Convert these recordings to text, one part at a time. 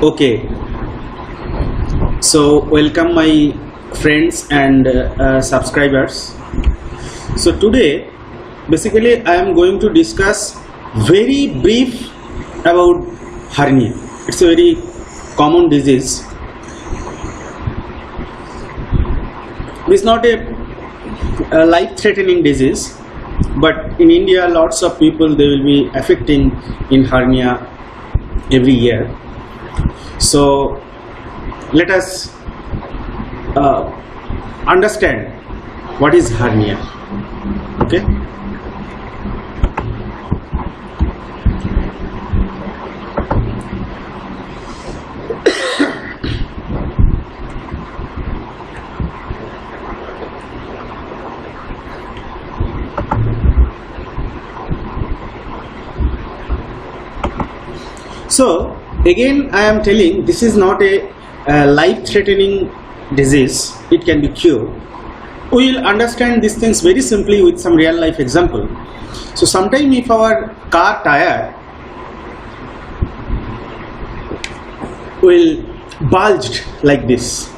Okay, so welcome my friends and subscribers. So today basically I am going to discuss very brief about hernia. It's a very common disease. It's not a life-threatening disease, but in India lots of people they will be affecting in hernia every year. So let us understand what is hernia. Okay. So again I am telling, this is not a life-threatening disease. It can be cured. We will understand these things very simply with some real life example. So sometime if our car tire will bulged like this,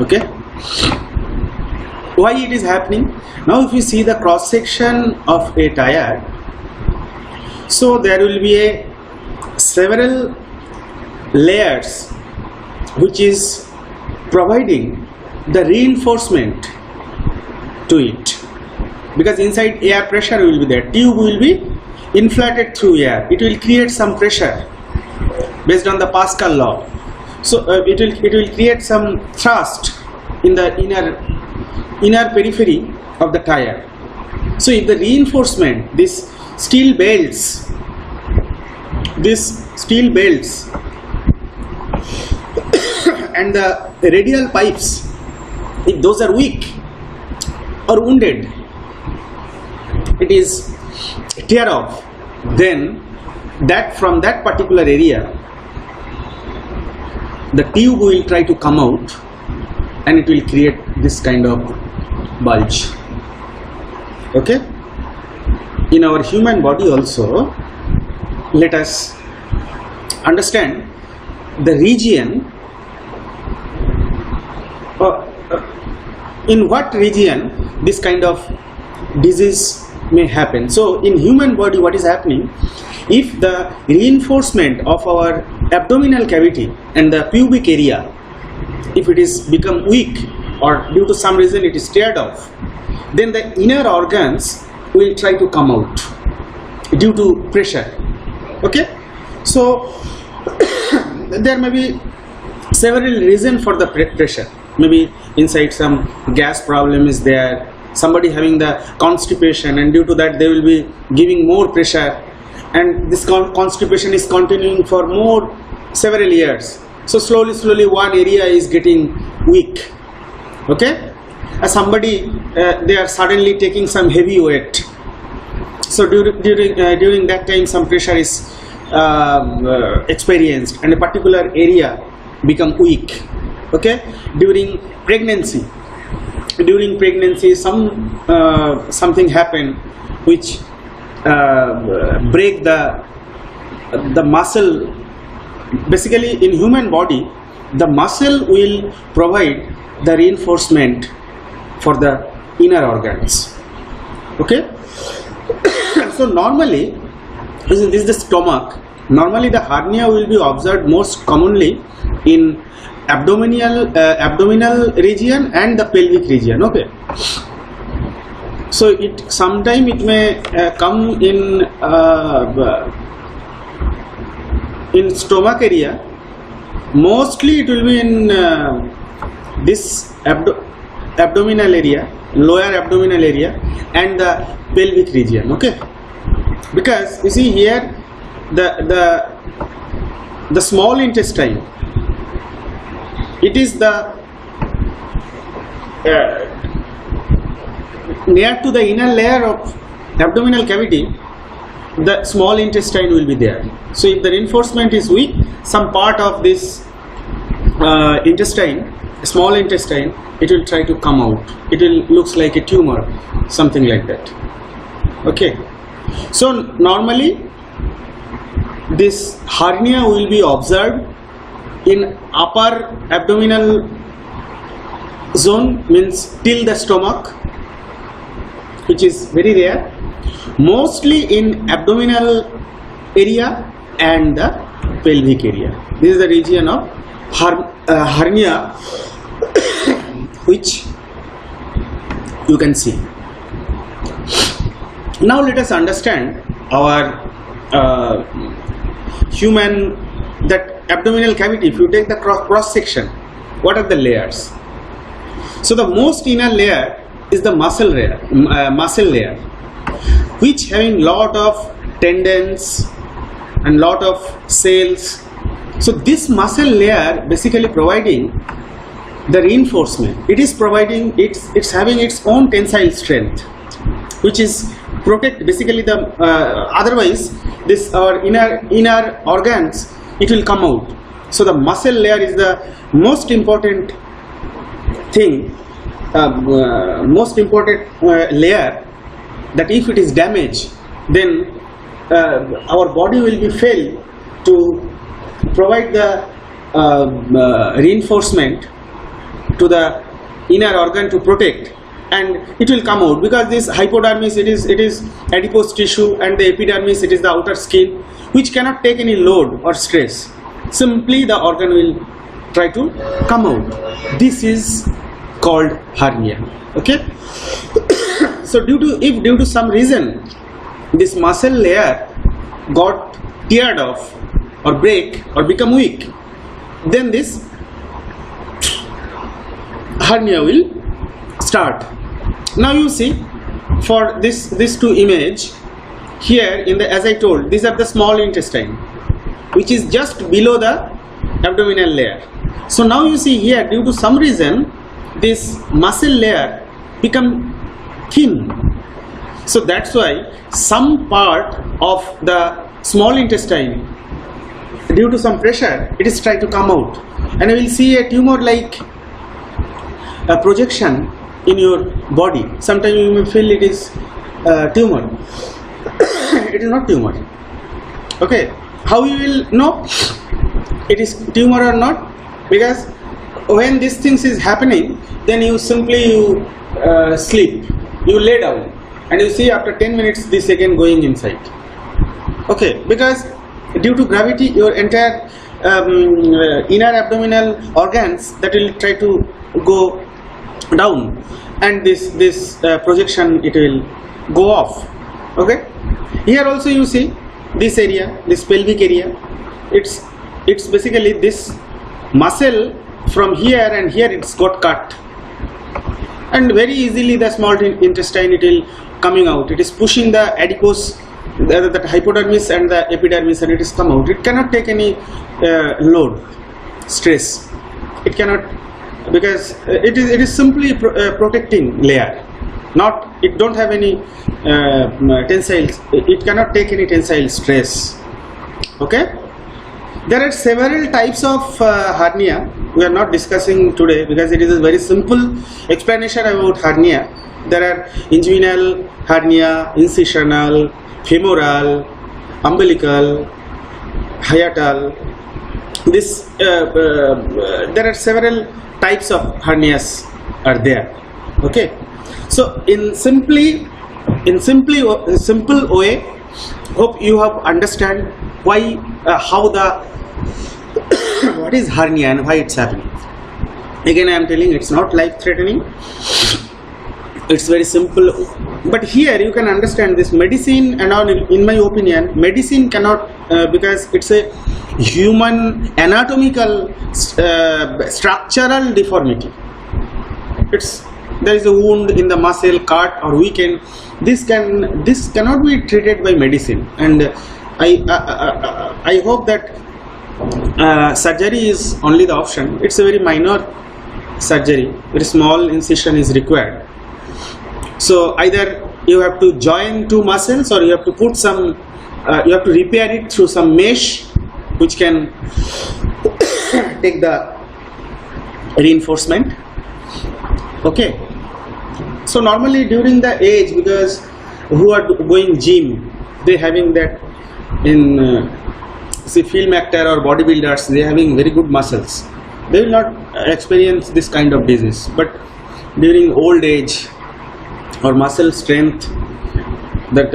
okay, why it is happening? Now if you see the cross section of a tire, so there will be a several layers which is providing the reinforcement to it, because inside air pressure will be there, tube will be inflated through air, it will create some pressure based on the Pascal law. So it will create some thrust in the inner periphery of the tire. So if the reinforcement, these steel belts and the radial pipes, if those are weak or wounded, it is tear off, then that from that particular area the tube will try to come out and it will create this kind of bulge. Okay, in our human body also, let us understand the region, in what region this kind of disease may happen. So in human body what is happening, if the reinforcement of our abdominal cavity and the pubic area, if it is become weak or due to some reason it is teared off, then the inner organs will try to come out due to pressure. Okay, so there may be several reasons for the pressure. Maybe inside some gas problem is there, somebody having the constipation, and due to that they will be giving more pressure, and this constipation is continuing for more several years. So slowly one area is getting weak. Okay, as somebody they are suddenly taking some heavy weight, so during that time some pressure is experienced and a particular area become weak. Okay, during pregnancy something happen which break the muscle. Basically in human body the muscle will provide the reinforcement for the inner organs. Okay. So normally this is the stomach. Normally the hernia will be observed most commonly in abdominal region and the pelvic region. Okay, so sometime it may come in stomach area. Mostly it will be in this abdominal area, lower abdominal area, and the pelvic region. Okay, because you see here the small intestine, it is the near to the inner layer of abdominal cavity, the small intestine will be there. So if the reinforcement is weak, some part of this intestine, small intestine, it will try to come out. It will looks like a tumor, something like that. Okay, so normally this hernia will be observed in upper abdominal zone, means till the stomach, which is very rare, mostly in abdominal area and the pelvic area. This is the region of hernia which you can see. Now let us understand our human, that abdominal cavity. If you take the cross section, what are the layers? So the most inner layer is the muscle layer, which having lot of tendons and lot of cells. So this muscle layer basically providing the reinforcement. It is providing, it's having its own tensile strength, which is protect basically the otherwise this our inner organs, it will come out. So the muscle layer is the most important thing, most important layer, that if it is damaged, then our body will be failed to provide the reinforcement to the inner organ to protect, and it will come out, because this hypodermis, it is adipose tissue, and the epidermis, it is the outer skin, which cannot take any load or stress. Simply the organ will try to come out. This is called hernia. Okay. So due to some reason this muscle layer got teared off or break or become weak, then this hernia will start. Now you see, for this two image here, in the, as I told, these are the small intestine, which is just below the abdominal layer. So now you see here, due to some reason, this muscle layer become thin. So that's why some part of the small intestine, due to some pressure, it is trying to come out, and you will see a tumor like a projection in your body. Sometimes you may feel it is tumor. It is not tumor. Okay, how you will know it is tumor or not? Because when these things is happening, then you simply sleep, you lay down, and you see after 10 minutes this again going inside. Okay, because due to gravity, your entire inner abdominal organs, that will try to go down, and this projection, it will go off. Okay, here also you see this area, this pelvic area, it's basically this muscle from here and here, it's got cut, and very easily the small intestine, it will coming out. It is pushing the adipose, the hypodermis and the epidermis, and it is come out. It cannot take any load, stress. It cannot, because it is simply protecting layer. Not, it don't have any tensile. It cannot take any tensile stress. Okay. There are several types of hernia. We are not discussing today because it is a very simple explanation about hernia. There are inguinal hernia, incisional, femoral, umbilical, hiatal. There are several types of hernias are there. Okay. So in simple way, hope you have understand why, how the what is hernia and why it's happening. Again, I am telling, it's not life threatening. It's very simple. But here you can understand this medicine, and all, in my opinion, medicine cannot, because it's a human anatomical structural deformity. There is a wound in the muscle, cut or weakened. This cannot be treated by medicine, and I hope that surgery is only the option. It's a very minor surgery, very small incision is required. So either you have to join two muscles, or you have to put some, you have to repair it through some mesh, which can take the reinforcement. Okay. So normally during the age, because who are going gym, they having that in see film actor or bodybuilders, they are having very good muscles, they will not experience this kind of disease. But during old age or muscle strength, that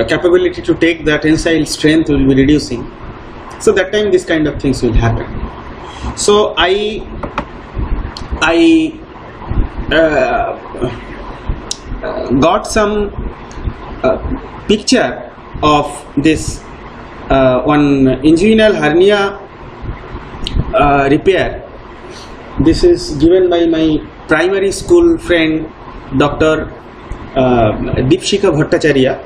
capability to take the tensile strength will be reducing, so that time this kind of things will happen. So I got some picture of this one inguinal hernia repair. This is given by my primary school friend Dr. Deepshika Bhattacharya.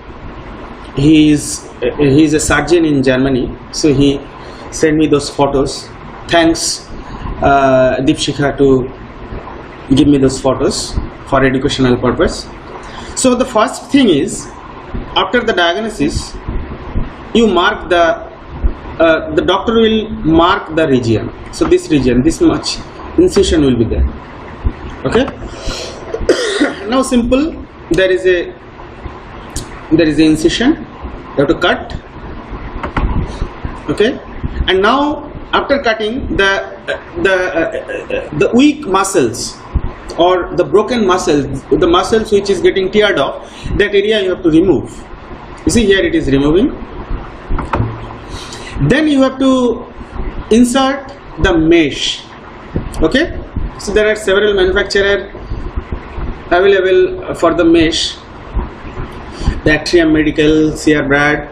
He is a surgeon in Germany, so he sent me those photos. Thanks Deepshika to give me those photos for educational purpose. So the first thing is, after the diagnosis, you mark the doctor will mark the region. So this region, this much incision will be there. Okay. Now simple, there is a incision, you have to cut. Okay. And now after cutting, the weak muscles or the broken muscles, the muscles which is getting teared off, that area you have to remove. You see here it is removing. Then you have to insert the mesh. Okay. So there are several manufacturers available for the mesh. The Atrium Medical, CR Brad.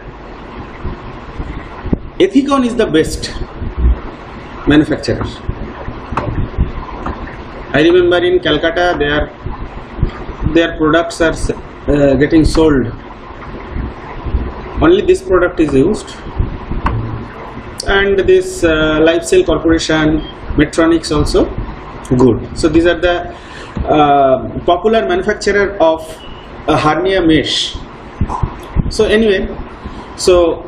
Ethicon is the best manufacturer. I remember in Calcutta their products are getting sold. Only this product is used. And this Lifecell Corporation, Medtronics also good. So these are the popular manufacturer of a hernia mesh. So anyway, so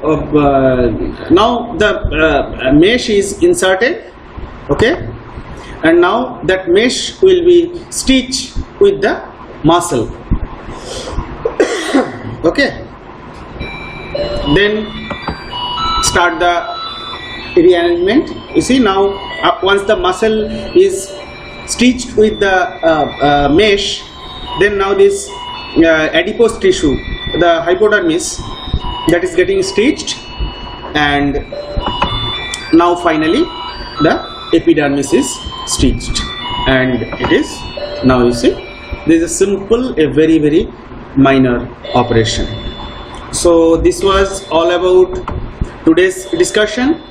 now the mesh is inserted. Okay. And now that mesh will be stitched with the muscle. Okay. Then start the rearrangement. You see now once the muscle is stitched with the mesh, then now this adipose tissue, the hypodermis, that is getting stitched, and now finally the epidermis is stitched, and it is now, you see, this is a simple, a very minor operation. So this was all about today's discussion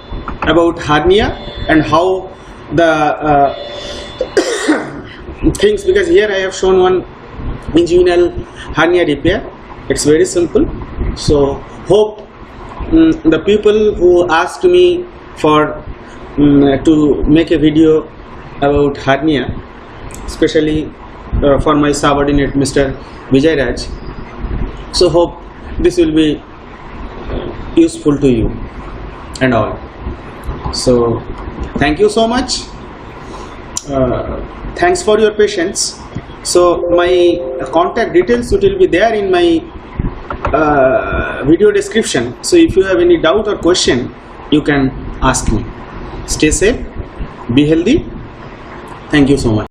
about hernia and how the things, because here I have shown one inguinal hernia repair. It's very simple. So hope the people who asked me for to make a video about hernia, especially for my subordinate Mr. Vijay Raj, so hope this will be useful to you and all. So thank you so much. Thanks for your patience. So my contact details will be there in my video description. So if you have any doubt or question, you can ask me. Stay safe, be healthy. Thank you so much.